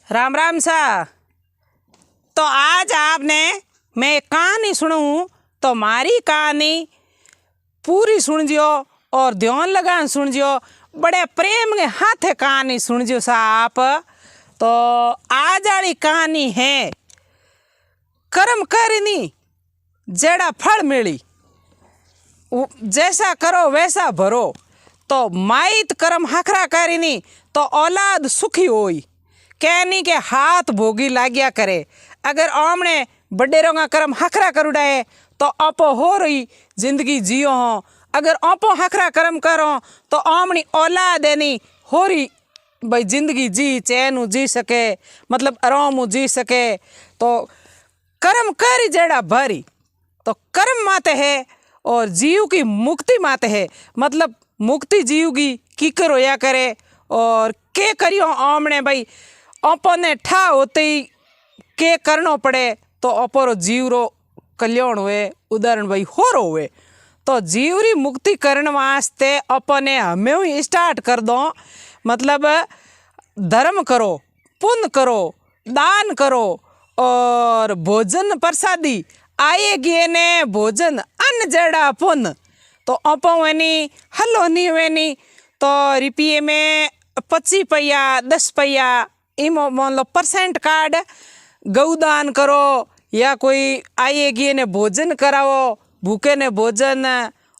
राम राम सा। तो आज आपने मैं एक कहानी सुनाऊं तो मारी कहानी पूरी सुन जियो और ध्यान लगा सुन जियो, बड़े प्रेम के हाथ कहानी सुन जियो सा आप। तो आज वाली कहानी है कर्म करनी जेड़ा फल मिली, जैसा करो वैसा भरो। तो माइत कर्म हखरा करीनी तो औलाद सुखी होई, कहनी के हाथ भोगी लाग्या करे। अगर आमने बडेरों का कर्म हखरा करुड़ा है तो आपो हो रही जिंदगी जियो हो। अगर आपो हखरा कर्म करो तो आमनी औलाद एनी हो रही भाई जिंदगी जी चैन जी सके, मतलब आराम जी सके। तो कर्म कर जेड़ा भरी तो कर्म माते है और जीव की मुक्ति माते है, मतलब मुक्ति जीव की कर होया करे। और के करियो आमने भाई अपने ठा होते ही के करनो पड़े तो अपरो जीव रो कल्याण हुए, उदाहरण भाई हो रो हुए। तो जीव री मुक्ति करने वास्ते अपने हमें ही स्टार्ट कर दो, मतलब धर्म करो, पुण्य करो, दान करो और भोजन प्रसादी आएगी ने भोजन अन्न जड़ा पुण्य। तो अपो वेनी हलो नहीं वेनी तो रुपये में 25 पैया 10 पैया इमो मान लो परसेंट कार्ड गौदान करो, या कोई आएगी ने भोजन कराओ, भूखे ने भोजन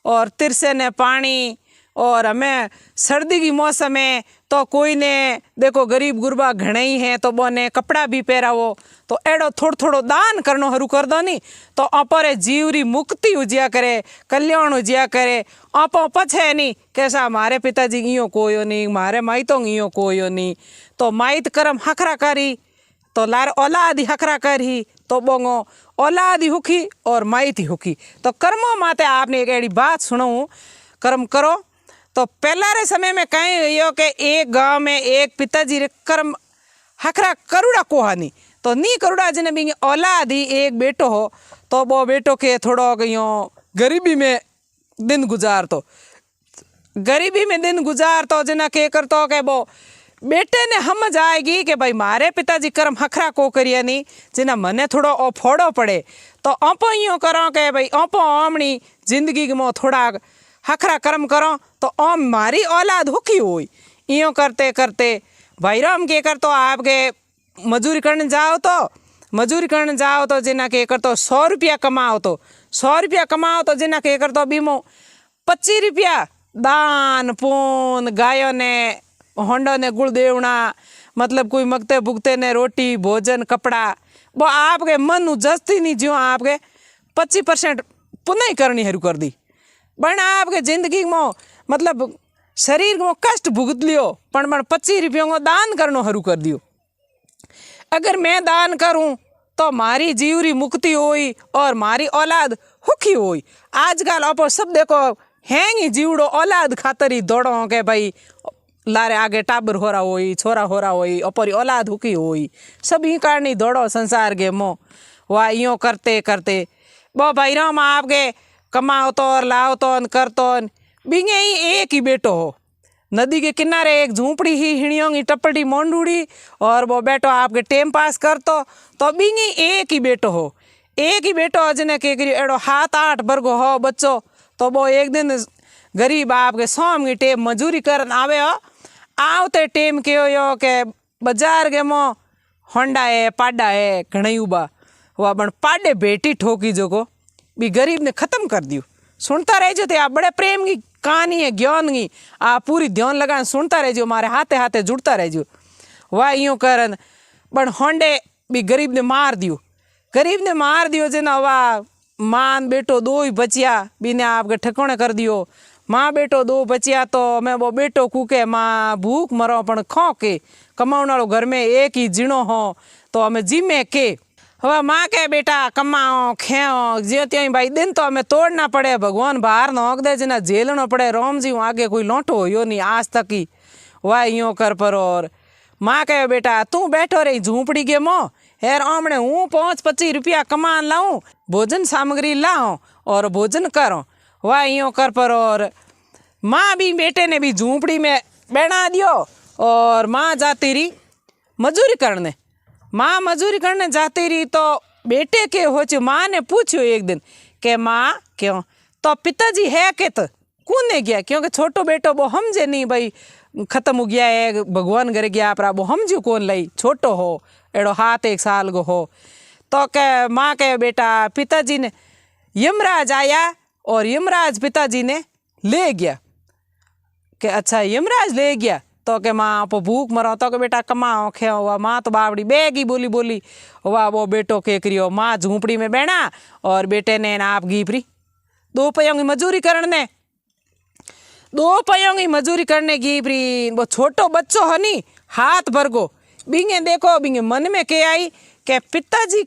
और तिरसे ने पानी। और हमें सर्दी की मौसम है तो कोई ने देखो गरीब गुरबा घणे ही हैं तो बोने कपड़ा भी पहरावो। तो एडो थोड़ो थोड़ो दान करनो हरू कर दो नी तो अपरे जीवरी मुक्ति उजिया करे, कल्याण उजिया करे। आपो पछे नहीं कैसा हमारे पिताजी इयो कोयो नहीं, मारे माइतो इयो कोयो नहीं। तो माइत कर्म हखरा करी तो लार औलाद हखरा करी तो बोंगो औलाद ही हुखी और माइत ही हुखी। तो कर्मों माते आपने एक ऐसी बात सुनाऊं, कर्म करो। तो पहला रे समय में कहीं हो कि एक गांव में एक पिताजी रे कर्म हखरा करुड़ा कोहानी तो नी करुड़ा जिने भी औलाद ही एक बेटो हो तो वो बेटो के थोड़ो कहीं गरीबी में दिन गुजारतो, गरीबी में दिन गुजारतो जिना के करतो के वो बेटे ने समझ आएगी कि भाई मारे पिताजी कर्म हखरा को करिया नहीं, जिना मने थोड़ो ओ फोड़ो पड़े तो आपो यूँ करो कि भाई आपो आमनी जिंदगी में थोड़ा हखरा कर्म करो तो ओम मारी औलाद हुकी हुई। इयो करते करते भाई राम के कर तो आपके मजूरी करने जाओ तो जिना के कर तो 100 रुपया कमाओ तो 100 रुपया कमाओ तो जिना के कर तो बीमो 25 रुपया दान पुण्य गायों ने होंडो ने गुड़ देवना, मतलब कोई मगते भुगते ने रोटी भोजन कपड़ा। वो आपके मन जस्ती नहीं जो आपके 25% पुनः करनी हेरू कर दी बना आपके जिंदगी में, मतलब शरीर में कष्ट भुगत लियो पण 25 रुपयों को दान करनो हरू कर दियो। अगर मैं दान करूं तो मारी जीवरी मुक्ति होई और मारी औलाद हुखी होई। आजकल आप सब देखो हैंगी जीवड़ो औलाद खातर ही दौड़ो के भाई लारे आगे टाबर हो रहा होई, छोरा हो रहा होई, अपरी औलाद हुकी होई, सब ही कारण दौड़ो संसार के मो। वाह यूँ करते करते वो भाई राम आपके कमाओ तो और लाओ तो कर तो बिंगे ही एक ही बेटो हो। नदी के किनारे एक झूंपड़ी ही हिणियोंगी टपटी मोंडूड़ी और वो बेटो आपके टाइम पास कर तो बिंगे एक ही बेटो हो, एक ही बेटो हो जिन्हें के करी एडो 7-8 वर्गो हो बच्चो। तो वो एक दिन गरीब आपके सोम की टेम मजूरी कर आवे हो, आवते टेम के हो के बाजार के मो होंडा है पाडा है घणे उबा वह बन पाडे बेटी ठोकी जो को भी गरीब ने खत्म कर दियो। सुनता रह जो थे आप, बड़े प्रेम की कहानी है ज्ञान की, आप पूरी ध्यान लगा सुनता रह जो, हमारे हाथे हाथे जुड़ता रह जो। वाह यूँ करन बन होंडे भी गरीब ने मार दियो जना वाह मान बेटो 2 ही बचिया बीने आपके ठिकाने कर दियो। माँ बेटो 2 बचिया तो मैं वो बेटो कूके माँ भूख मरो पण खो के कमाने वालों घर में एक ही जीणो हो तो हमें जिम्मे के हवा माँ के बेटा कमाओ खेओ जो त्यों भाई दिन तो हमें तोड़ना पड़े, भगवान बाहर नोक दे जना झेलना पड़े। राम जी आगे कोई लौटो हो नहीं आज तक ही। वाह यूँ कर पर और माँ के बेटा तू बैठो रही झूंपड़ी के मो हेर आमने हूँ 25 रुपया कमान लाऊं भोजन सामग्री लाओ और भोजन करो। वाह यूँ कर पर और माँ भी बेटे ने भी झूंपड़ी में बैठा दियो और माँ जाती रही मजूरी करने। माँ मजूरी करने जाती रही तो बेटे के हो च माँ ने पूछो एक दिन कि माँ क्यों, तो पिताजी है के तो कूने गया, क्योंकि छोटो बेटो वो समझे नहीं भाई खत्म हो गया है भगवान घर गया आप वो समझू कौन लई, छोटो हो एड़ो 7-1 साल को हो। तो के माँ के बेटा पिताजी ने यमराज आया और यमराज पिताजी ने ले गया। कि अच्छा यमराज ले गया तो के माँ आप भूख मरो, तो के बेटा कमाओ खे हुआ। माँ तो बावड़ी बेगी बोली बोली हुआ वो बेटो के करियो। माँ झूंपड़ी में बैठा और बेटे ने आप घीपरी 2 पैयों की मजूरी करने, 2 पैयों की मजूरी करने घीपरी। वो छोटो बच्चो हनी हाथ भर गो बिंगे देखो बिंगे मन में के आई के पिताजी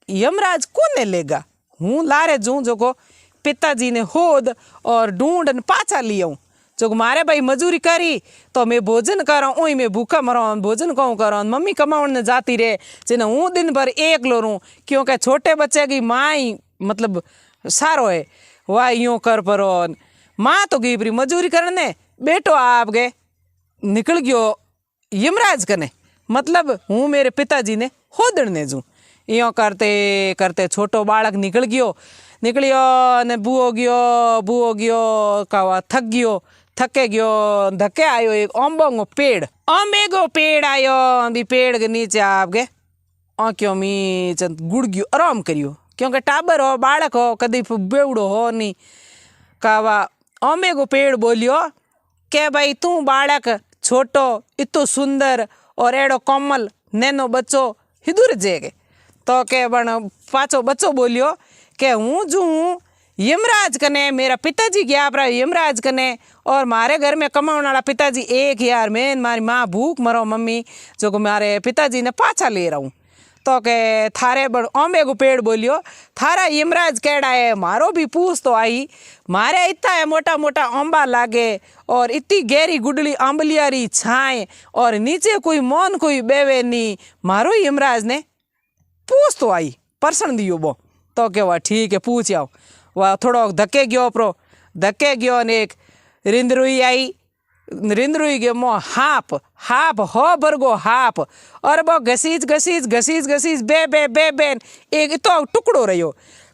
यमराज कोने लेगा, हूँ लारे जू जो को पिताजी ने होद और ढूंढ पाछा लिया जो मारे भाई मजूरी करी तो मैं भोजन करा ओई मैं भूखा मरा भोजन कहूँ करा। मम्मी कमाने जाती रहे जिन्हें हूँ दिन भर एकलो रहूँ, क्योंकि छोटे बच्चे की माँ ही मतलब सारो है वाह यूँ कर परो। माँ तो गई मजूरी करने, बेटो आप गए निकल गयो यमराज कने, मतलब हूँ मेरे पिताजी ने होदड़ने जूँ। यो करते करते छोटो बालक निकलियो ने बुओ गयो कवा थक गयो, थके गयो धके आयो एक अम्बो पेड़, अम्बे पेड़ आयो। बी पेड़ के नीचे आप गए क्यों मी चंद गुड़ गयो आराम करियो, क्योंकि टाबर हो बालक हो कदी बेवड़ो हो नहीं। कवा अम्बे को पेड़ बोलियो के भाई तू बालक छोटो इतो सुंदर और एड़ो कोमल नैनो बच्चो हिदुर जेगे। तो के बण पाचो बच्चो बोलियो के हूँ जू यमराज कने, मेरा पिताजी गया अपना यमराज कने और मारे घर में कमाने वाला पिताजी एक यार मैं मारी माँ भूख मरो मम्मी जो को मारे पिताजी ने पाछा ले रहा हूँ। तो के थारे बड़ अम्बे को पेड़ बोलियो थारा यमराज केड़ा है, मारो भी पूछ तो आई, मारे इतना है मोटा मोटा अम्बा लागे और इतनी गहरी गुडली आंबलियारी छाए और नीचे कोई मौन कोई बेवे नहीं, मारो यमराज ने पूछ तो आई परसन दियो बो। तो के वह ठीक है पूछ आओ। वह थोड़ो धक्के गयो प्रो धक्के गयो ने एक रिंदरुई आई, रिंदरुई गयो मो हाप हाप हो बरगो हाप और वो घसीज घसीज घसीज घसीज बे बे बे बेन एक तो टुकड़ो रहो।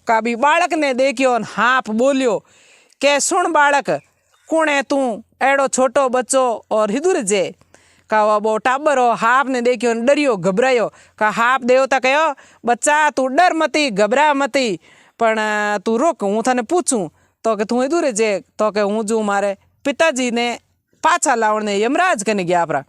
काबी बालक ने देखियो हाप बोलियो के सुन बालक कुणे तू एड़ो छोटो बच्चो और हिदुर जे। का वो टाबर हो हाप ने देखियो डरियो घबरायो। का हाप देवता कहो बच्चा तू डर मती घबरा मती पण तू रोक हूँ थाने पूछूं। तो के तू हिदुर जे तो के हूँ जू मारे पिताजी ने पाछा लावने यमराज कने गया अपरा।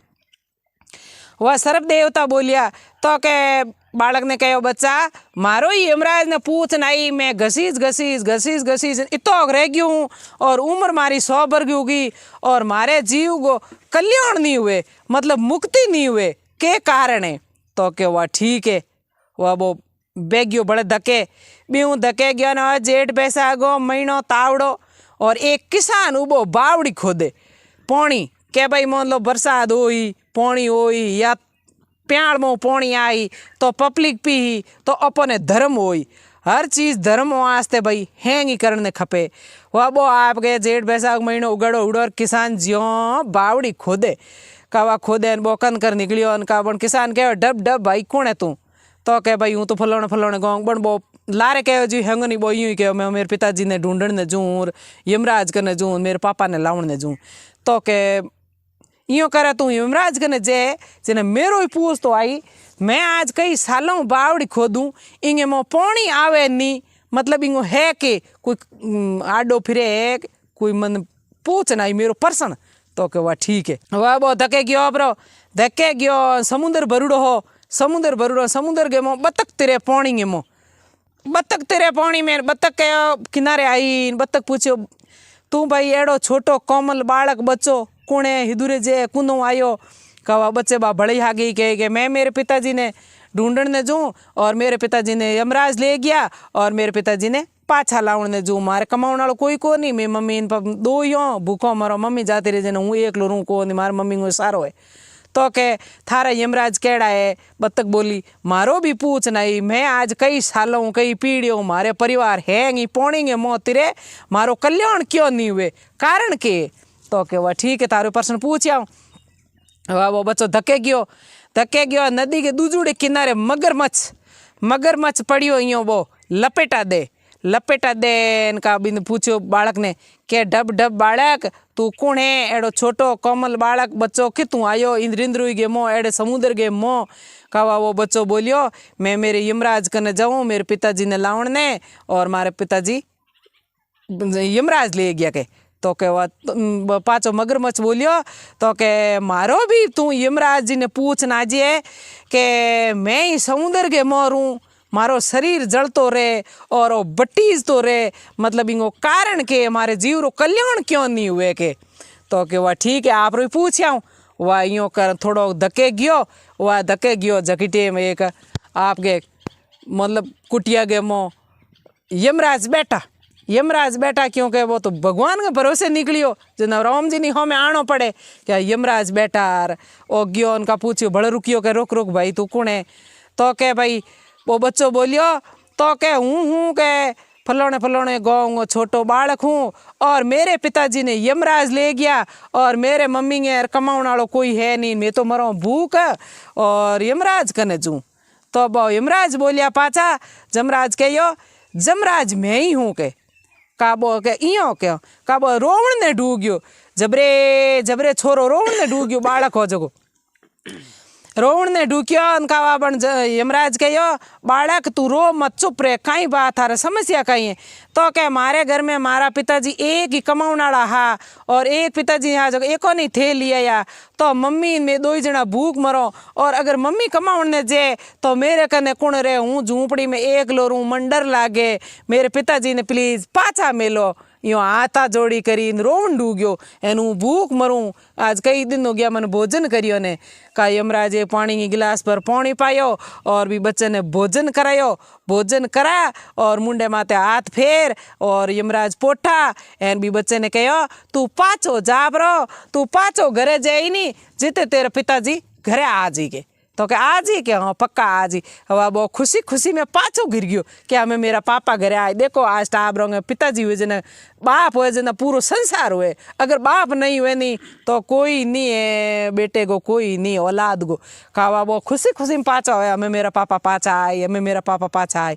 वह सर्प देवता बोलिया तो के बालक ने कहो बच्चा मारो ही यमराज ने पूछ नहीं, मैं घसीज घसीज घसीज घसीज इतो रह गई हूँ और उम्र मारी 100 वर्ग होगी और मारे जीव को कल्याण नहीं हुए, मतलब मुक्ति नहीं हुए के कारण है। तो के वह ठीक है वह वो बेगियो बड़े धके बीऊ धके गयो ना जेठ बैसागो महीनो तावड़ो और एक किसान उबो बावड़ी खोदे पानी के भाई मान लो बरसात होई पानी होई या प्याड़ में पानी आई तो पब्लिक पी तो अपने धर्म होई, हर चीज़ धर्म वास्ते भाई हैंगी करने खपे। वह वो आप गए जेठ बैसाख महीनो उगड़ो उड़ो किसान ज्यो बावड़ी खोदे कावा खोदे बोकन कर निकलियो का बन किसान कहो डब डब भाई कौन है तू। तो कह भाई हूँ तो फलोने फलोने गाँव बन बो लारे कहो जी हैंगो नहीं बो यूँ कहो मैं मेरे पिताजी ने ढूंढने जूँ और यमराज करने जूँ मेरे पापा ने लावने जूँ। तो के यूँ करे तू यमराज कने जे जिन्हें मेरो ही पूछ तो आई, मैं आज कई सालों बावड़ी खोदूँ इंगे मो पानी आवे नहीं, मतलब इंगो है कि कोई आडो फिरे है कोई मन पूछ नहीं मेरो पर्सन। तो के वह ठीक है वह वो धके गयो ब्रो धके गयो समुद्र भरूड़ो हो समुद्र भरूड़ो समुद्र के मो बतक तेरे पानी गे मो बतक तेरे पानी में बतक के किनारे आई बतक पूछो तू भाई एड़ो छोटो कोमल बालक बच्चो कुणे हिदुरे जे कुनो आयो। कवा बच्चे बा बड़ी आ गई कहे मैं मेरे पिताजी ने ढूंढने जूँ और मेरे पिताजी ने यमराज ले गया और मेरे पिताजी ने पाछा लावने जूँ, मारे कमाने वालों कोई को नहीं, मैं मम्मी इन पर दो ही हूँ भूखो मरो मम्मी जाती रही हूँ एक लो को नहीं मारे मम्मी को सारो है। तो के थारा यमराज केड़ा है बतक बोली मारो भी पूछ नहीं, मैं आज कई सालों कई पीढ़ियों मारे परिवार हैंगी पोणेंगे मोतिरे मारो कल्याण क्यों नहीं हुए कारण के। तो के वह ठीक है तारो प्रश्न पूछ आओ। वह वो बच्चों धके गयो धके गयो नदी के दूजूड़े किनारे मगरमच्छ पड़ियो इयो वो लपेटा दे इनका बिन पूछो बालक ने के डब डब बालक तू कौन है एड़ो छोटो कोमल बालक बच्चो कितू आयो इंद्रिंद्रु गे मो एड़े समुद्र गे मो कवा वो बच्चो बोलियो मैं मेरे यमराज कने जाऊं मेरे पिताजी ने लावण ने और मारे पिताजी यमराज ले गया के तो के पाचो मगरमच्छ बोलियो तो के मारो भी तू यमराज जी ने पूछ ना जे के मैं ही समुद्र के मोरूं मारो शरीर जलतो रहे और बटीज तो रहे मतलब इनको कारण के हमारे जीव रो कल्याण क्यों नहीं हुए के तो के वह ठीक है आप रो पूछ आऊँ वह यूँ कर थोड़ो धके गयो जकीटे में एक आपके मतलब कुटिया गे मो यमराज बेटा क्योंकि वो तो भगवान के भरोसे निकलियो जो राम जी नहीं हमें आनो पड़े क्या यमराज बेटा ओ गयो उनका पूछियो बड़े रुकियो के रुक भाई तू कौन है तो के भाई वो बच्चों बोलियो तो के हूँ के फलोने गाँव छोटो बालक हूँ और मेरे पिताजी ने यमराज ले गया और मेरे मम्मी ने कमाने वालों कोई है नहीं मैं तो मरो भूख और यमराज कने जूँ तो अब यमराज बोलिया पाचा जमराज कहो जमराज मैं ही हूँ के काबो के इयो के काबो रोवण ने डूग्यो जबरे छोरो रोवण ने डूग्यो बालक हो जगो रोवण ने ढूकियो उनका बन यमराज कहो बालक तू रो मत चुप रे कई बात थारे समस्या कहीं है तो क्या मारे घर में मारा पिताजी एक ही कमाने वाला हा और एक पिताजी यहाँ जगह एको नहीं थे लिया या तो मम्मी में दो ही जना भूख मरो और अगर मम्मी कमाने जे तो मेरे कने कुण रे हूँ झूंपड़ी में एक लोरू मन डर लागे मेरे पिताजी ने प्लीज पाछा मेलो यो आता जोड़ी करी रोवन डूग्यो एनु भूख मरूं आज कई दिन हो गया मन भोजन करियो ने का यमराजे पानी की गिलास पर पानी पायो और भी बच्चे ने भोजन करा और मुंडे माथे हाथ फेर और यमराज पोठा एन भी बच्चे ने कहो तू पाचो जाबरो तू पाचो घरे जाई नहीं जिते तेरे पिताजी घरे आ जाइए तो क्या आज ही क्या हाँ पक्का आज ही हवा वो खुशी में पाछो गिर गयो क्या हमें मेरा पापा घरे आए देखो आज टाप रहोगे पिताजी हुए जना बाप हुए जना पूरा संसार हुए अगर बाप नहीं हुए नहीं तो कोई नहीं है बेटे को कोई नहीं औलाद को खावा वो खुशी में पाछा हुआ हमें मेरा पापा पाछा आए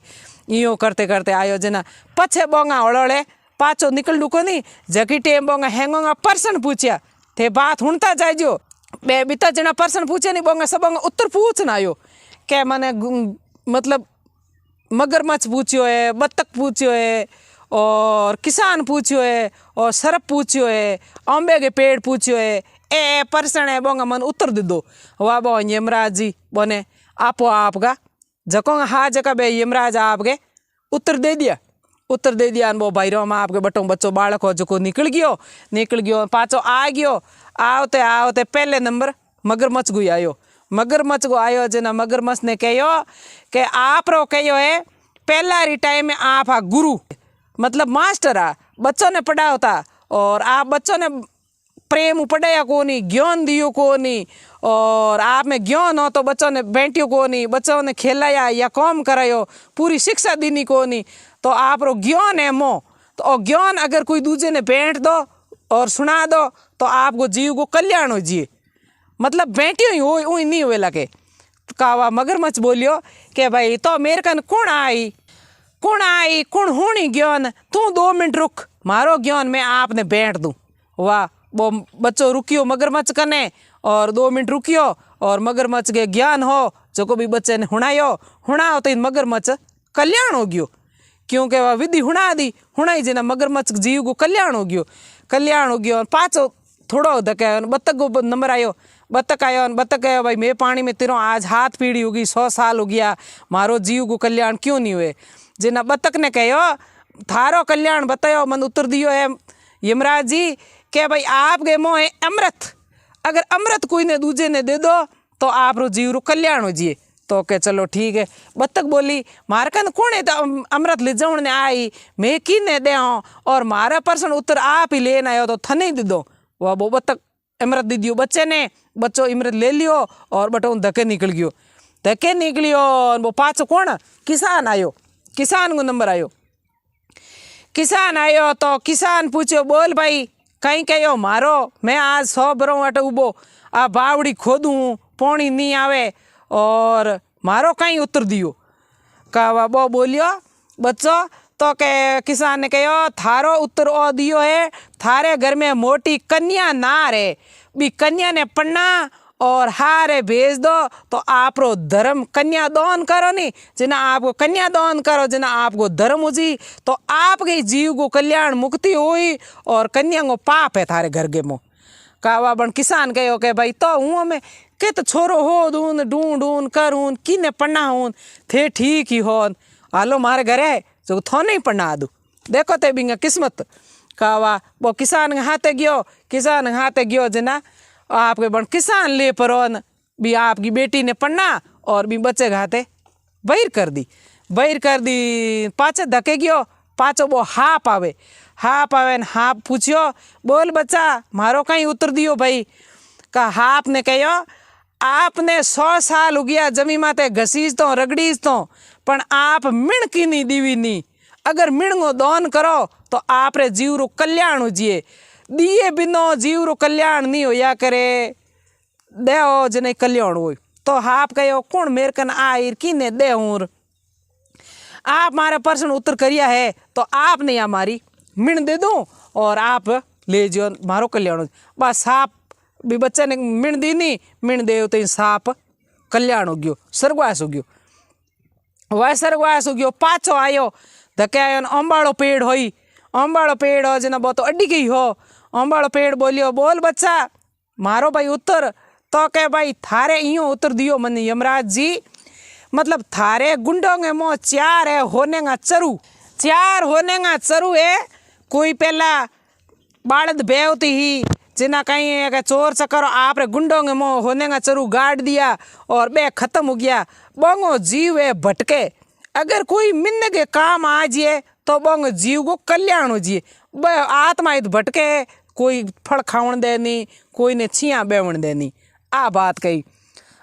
यो करते करते आयो जना पछे बोंगा ओड़ोड़े पाछो निकल डूको नहीं जकी टेम बोंगा हैंगोंगा पर्सन पूछया थे बात हुणता जायजो बे बीता जना पर्सन पूछे नहीं बोंगा सब उत्तर पूछना आयो क्या मैंने मतलब मगरमच्छ पूछियो है बत्तख पूछियो है और किसान पूछियो है और सरप पूछियो है अम्बे के पेड़ पूछियो है ए पर्सन है बोंगा मन उत्तर दे दो वाह बो यमराज जी बोने आपो आपका जकोंगा हाँ जका बे यमराज आपके उत्तर दे दिया वो भाईरो में आपके बटो बच्चो बालक हो जो निकल गयो पाचो आ गयो आवते पहले नंबर मगरमच्छ को आयो जना मगरमच्छ ने कहो कि आप रो कहो है पहला री टाइम में आप गुरु मतलब मास्टर आ बच्चों ने पढ़ाओ था और आप बच्चों ने प्रेम पढ़ाया को नहीं ज्ञान दियो को नहीं और आप में ज्ञान हो तो बच्चों ने बैठियो को नहीं बच्चों ने खेलाया या काम करायो पूरी शिक्षा दीनी को नहीं तो आप रो ज्ञान है मो तो ज्ञान अगर कोई दूसरे ने बैठ दो और सुना दो तो आपको जीव को कल्याण हो जिए मतलब बैठियो ही हो नहीं हुए लगे कावा मगरमच्छ बोलियो कि भाई तो मेरे कन कौन आई कौन होनी ज्ञान तू 2 मिनट रुक मारो ज्ञान मैं आपने बैठ दूँ वाह वो बच्चों रुकियो मगरमच्छ कने और 2 मिनट रुकियो और मगरमच्छ के ज्ञान हो जो को भी बच्चे ने हुणाओ तो मगरमच्छ कल्याण हो गयो क्योंकि वह विधि हुणाई जना मगरमच्छ जीव को कल्याण हो गयो और पाचो थोड़ो धके बत्तख को नंबर आयो बत्तख आयो भाई मैं पानी में तेरो आज हाथ पीढ़ी होगी 100 साल हो गया मारो जीव को कल्याण क्यों नहीं हुए जना बत्तख ने कहो थारो कल्याण बतायो मन उत्तर दियो है यमराज जी के भाई आप गए मोह है अमृत अगर अमृत कोई ने दूजे ने दे दो तो आप रो जीव रो कल्याण हो जिए तो के चलो ठीक है बत्तख बोली मार कन कौन है तो अमृत ले जाऊँ ने आई मैं की ने दे और मारा पर्सन उत्तर आप ही लेना आयो तो थने दे दो वह वो बत्तख अमृत दे दियो बच्चे ने बच्चों अमृत ले लियो और बटो धके निकलियो वो पाछो कौन किसान को नंबर आयो किसान आयो तो किसान पूछो बोल भाई कहीं कहो मारो मैं आज 100 बरों अट उबो आ बावड़ी खोदूँ पानी नहीं आवे और मारो कहीं उतर दियो। कहवा बो बोलियो बच्चों तो के किसान ने कहो थारो उत्तर ओ दियो है, थारे घर में मोटी कन्या ना रे, बी कन्या ने पढ़ना और हारे भेज दो तो आप रो धर्म कन्या दान करो नी, जिना आपको कन्या दान करो, जिना आपको धर्म हुजी तो आपके जीव को कल्याण मुक्ति हुई और कन्या को पाप है थारे घर के मो। कावा बन किसान कहो के भाई तो हूँ मैं कित छोरो हो दून ढूंढ करूँ किने पढ़ना हूँ थे ठीक ही हो, हालो मारे घरे जो थो नहीं पढ़ना दू, देखो ते बिंगा किस्मत। कावा वो किसान के हाथे गयो, किसान के हाथे गयो जना आपके बन किसान ले परोन भी आपकी बेटी ने पढ़ना और भी बच्चे के हाथे बहिर कर दी पाचे धके गयो, पाचो वो हाप आवे न हाप पूछियो बोल बच्चा मारो कहीं उतर दियो भाई। का हाप ने कहो आपने 100 साल हो गया जमी माते घसीज तो रगड़ीज तो पण आप मिण की नहीं दीवी नहीं, अगर मिण को दान करो तो आप रे जीव रो कल्याण हो जिए, दिए बिनो जीव रो कल्याण नहीं होया करे, देओ जने कल्याण हो। तो आप कहो कौन मेरे कन आयर किने दे हूर, आप मारे प्रश्न उत्तर करिया है तो आप नहीं हमारी मिण दे दूं और आप ले जो मारो कल्याण हो। बस साप भी बच्चे ने मिण दी नहीं, मिण दे तो साप कल्याण हो गयो, स्वर्गवास हो गयो। वह स्वर्गवास हो गयो, पाछो आयो धके आयो अंबाड़ो पेड़ होई, अंबाड़ो पेड़ हो जना बहुत अड्डी गई हो, अंबाड़ो पेड़ बोलियो बोल बच्चा मारो भाई उत्तर, तो कह भाई थारे इयो उत्तर दियो मन यमराज जी, मतलब थारे गुंडों में मो 4 है होने का चरू, 4 होने का चरू है। कोई पहला बालद बेवती ही जिना कहीं है चोर चक्कर आप रे गुंडों में मो होने का चरू गाड़ दिया और बे खत्म हो गया, बोंगो जीव है भटके, अगर कोई मिन्न के काम आ जाए तो बोंगो जीव को कल्याण हो जाए, आत्मा इत भटके कोई फल खावन दे नहीं, कोई ने छिया बेवन दे नहीं। आ बात कही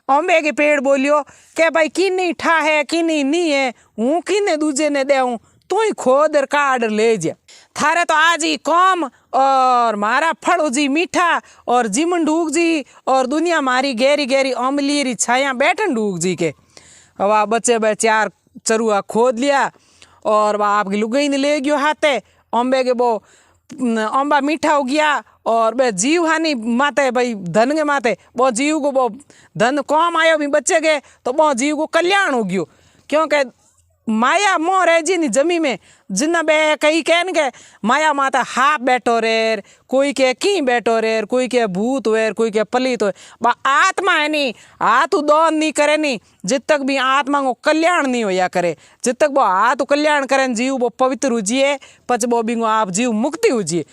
अम्बे के पेड़ बोलियो के भाई की नहीं ठा है की नहीं है, हूँ की ने दूजे ने दे हूँ, तू ही खोद काट ले जा, थारे तो आज ही कौम और मारा फल जी मीठा और जीवन डूग जी और दुनिया मारी गहरी गहरी अमलीरी छाया बैठन डूग जी के। वह बच्चे बे 4 चरुआ खोद लिया और वह आपकी लुगाई ने ले गयो हाथे, अम्बे के वो अम्बा मीठा हो गया और बे जीव हानि माते भाई धन के माते वो जीव को वो धन कम आयो भी बच्चे के तो वो जीव को कल्याण हो गयो, क्योंकि माया मोह रह जी जमी में जिन्ना बे कई कहन के माया माता हाथ बैठो रेर, कोई के की बैठो रेर, कोई के भूत वेर, कोई के पलित हो, बा आत्मा है नी हाथ दान नहीं करे नी, जित तक भी आत्मा को कल्याण नहीं होया करे, जित तक वो हाथ कल्याण करे जीव वो पवित्र हुजिए पच वो भी आप जीव मुक्ति हुजिए।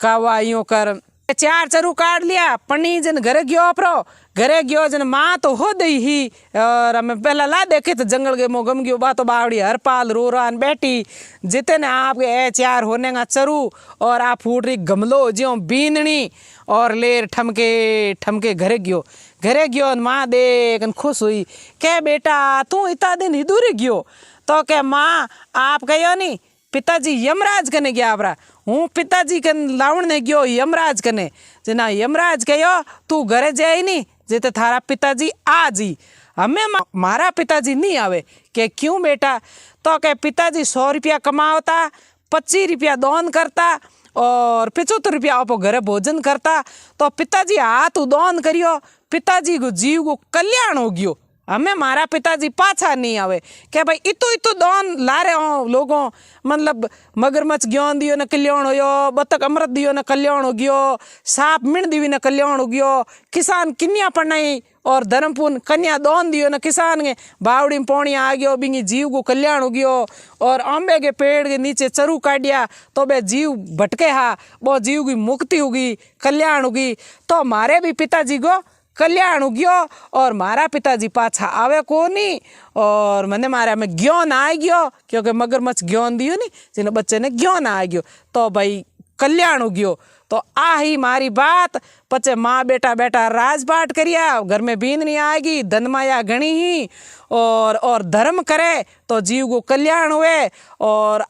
कावा यूं कर 4 चरू काट लिया, पनी जन घरे गयो अपरो, घरे गयो जन माँ तो हो दई ही और हमें पहला ला देखे तो जंगल के मोगम गयो बातो बावड़ी हरपाल रो रान बैठी, जितने आपके 4 होने का चरू और आप फूट रही गमलो ज्यो बीननी और लेर ठमके घरे गयो माँ देख खुश हुई के बेटा तू इतना दिन इधर गयो, तो क्या माँ आप कहो नी पिताजी यमराज कने गया आपरा, हूँ पिताजी कन लावण ने गयो यमराज कने, जना यमराज कहो तू घरे जाए नी जेते थारा पिताजी आ जी, हमें मारा पिताजी नहीं आवे, के क्यों बेटा, तो के पिताजी 100 रुपया कमावता, 25 रुपया दान करता और 75 रुपया आपो घरे भोजन करता, तो पिताजी हाथ दान करियो, पिताजी को जीव को कल्याण हो गयो, हमें मारा पिताजी पाछा नहीं आवे क्या भाई इतो दान ला रहे हो लोगों, मतलब मगरमच्छ ज्ञान दियो न कल्याण होयो, बतख अमृत दियो न कल्याण हो गयो, सांप मिण दीवी न कल्याण हो गयो, किसान किन्या पढ़नाई और धर्मपूर्ण कन्या दान दियो न किसान के बावड़ी में पानी आ गयो, बिंगी जीव को कल्याण हो गयो, और आंबे के पेड़ के नीचे चरू काटिया तो बे जीव भटके हा वो जीव की मुक्ति होगी कल्याण होगी, तो मारे भी पिताजी को कल्याण हो गयो और मारा पिताजी पाछा आवे को नहीं, और मैंने मारा में ज्ञान आ गयो क्योंकि मगरमच्छ ज्ञान दियो नी जिन्हें बच्चे ने ज्ञान आ गयो तो भाई कल्याण हो गयो। तो आ ही मारी बात पचे माँ बेटा राजपाट करिया, घर में बीन नहीं आएगी, धन माया घनी ही और धर्म करे तो जीव को कल्याण हुए, और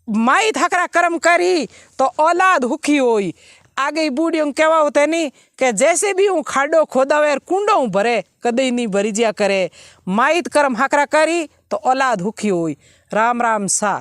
माई थकरा कर्म करी तो औलाद हुखी होई, आगे बूढ़ियों कहवा होते नहीं कि जैसे भी हूँ खाडो खोदावे कुंडो हूँ भरे कदई नहीं भरी जिया करे। माइत कर्म हाकरा करी तो औलाद हुखी हुई। राम राम सा।